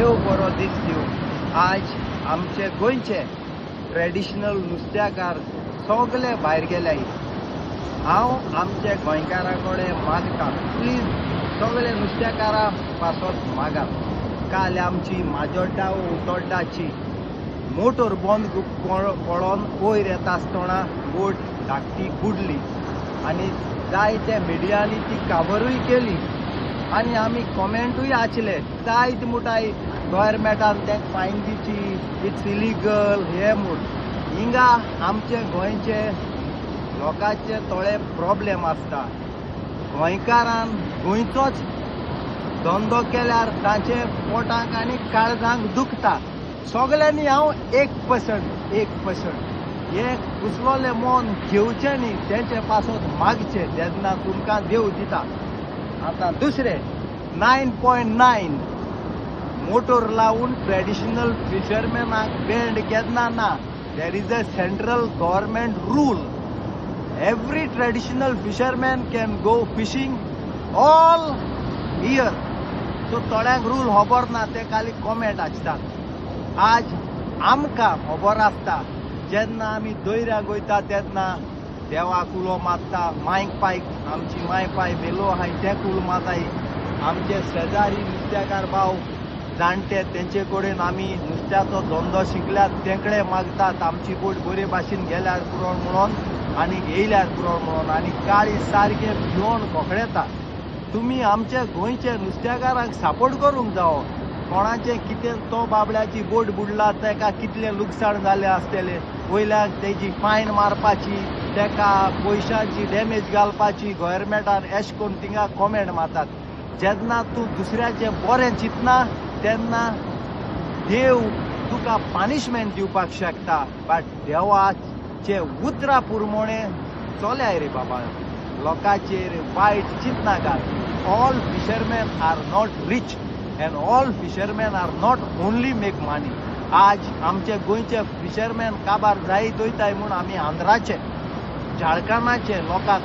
देव बरो दीस दिवं. आज आमचे गोंयचे ट्रेडिशनल नुस्त्याकार सगळे भायर गेल्याय. हांव आमचे गोंयकारा कडेन मागता, प्लीज सगळे नुस्त्याकारा पासत मागात. काल आमची माजोड्डा उतोड्डाची मोटर बंद पडोवन वयर येता आसतना बोट धाकटी बुडली आनी जायते मिडियांनी ती काबरूय केली आनी आमी कॉमेंटूय आचले. जायते मुटाय गव्हर्मेंटान तेंक फायन दिवची, इट्स इलिगल हे म्हूण. हिंगा आमचे गोंयचे लोकांचे थोडे प्रॉब्लेम आसता. गोंयकारान गोंयचोच धंदो केल्यार तांचे पोटांक आनी काळजांक दुखता. सगळ्यांनी हांव 1% हे कुसलोले मन घेवचे न्ही, तेंचे पासत मागचे जेन्ना तुमकां देव दिता. आतां दुसरे 9.9 मोटर लावून ट्रेडिशनल फिशरमॅनाक बँड केन्ना ना. There is a central government rule. Every traditional fisherman can go fishing all year. So थोड्यांक रूल खबर ना, ते खाली कॉमेंट आसतात. आज आमकां खबर आसता, जेन्ना आमी दर्याक वयता तेन्ना देवाक उलो मारता, मांयक पायक आमची मांय पाय बेलो आहाय तेक उलो मारताय. आमचे शेजारी नुस्तेकार भाव जाणटे तेंचे कडेन आमी नुस्त्याचो धंदो शिकल्यात तेंकडे मागतात आमची बोट बरे भाशेन गेल्यार पुरो म्हणून आनी येयल्यार पुरो म्हणून. आनी काळी सारके भिवून खोखडेता. तुमी आमचे गोंयचे नुस्तेकारांक सपोर्ट करूंक जावो. कोणाचे कितें तो बाबड्याची बोट बुडला तेका कितले लुकसाण जाले आसतले, वयल्यान तेजी फायन मारपाची, तेका पयशांची डॅमेज घालपाची गव्हर्मेंटान एश कोन्न थिंगा कॉमेंट मारतात. जेन्ना तूं दुसऱ्याचें बरें चिंतना तेन्ना देव तुका पनिशमेंट दिवपाक शकता. बट देवाचे उतरां प्रमाणे चलय रे बाबा. लोकांचेर वायट चिंतनाकात. All fishermen are not rich and all fishermen are not only make money. आज आमचे गोंयचे फिशरमॅन काबार जायत वयताय म्हूण आमी आंध्राचे झारखंडाचे लोकांक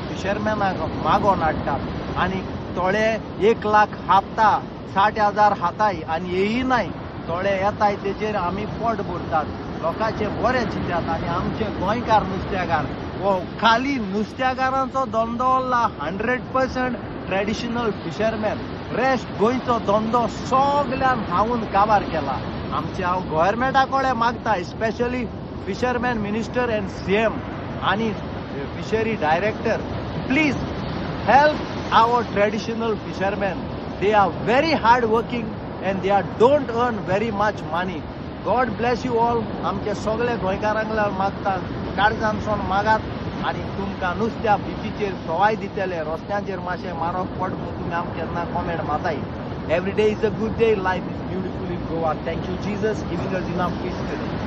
फिशरमॅनाक मागोन हाडटात आनी थोडे 1 लाख हापता, 60,000 हाताय आनी येयनाय. थोडे येताय तेजेर आमी पोट भरतात. लोकांचे बरें चिंतात. आनी आमचे गोंयकार नुस्तेकार हो खाली नुस्तेकारांचो धंदो उरला 100% ट्रेडिशनल फिशरमॅन. रेस्ट गोंयचो धंदो सगळ्यान हांवून काबार केला. आमचे हांव गव्हर्मेंटा कडेन मागता, specially fisherman minister and CM आनी fishery director, please help our traditional fisherman. They are very hard working and they don't earn very much money. God bless you all. आमचे सगळे गोंयकारांक मागता, काळजानसून मागात आनी तुमकां नुस्त्या बिचीचेर सवाय दितले. रस्त्यांचेर मातशें मारप पड म्हूण तुमी आमकां केन्ना कॉमेंट मारताय. Every day is a good day. Life is beautiful in Goa. Thank you Jesus giving us enough peace today.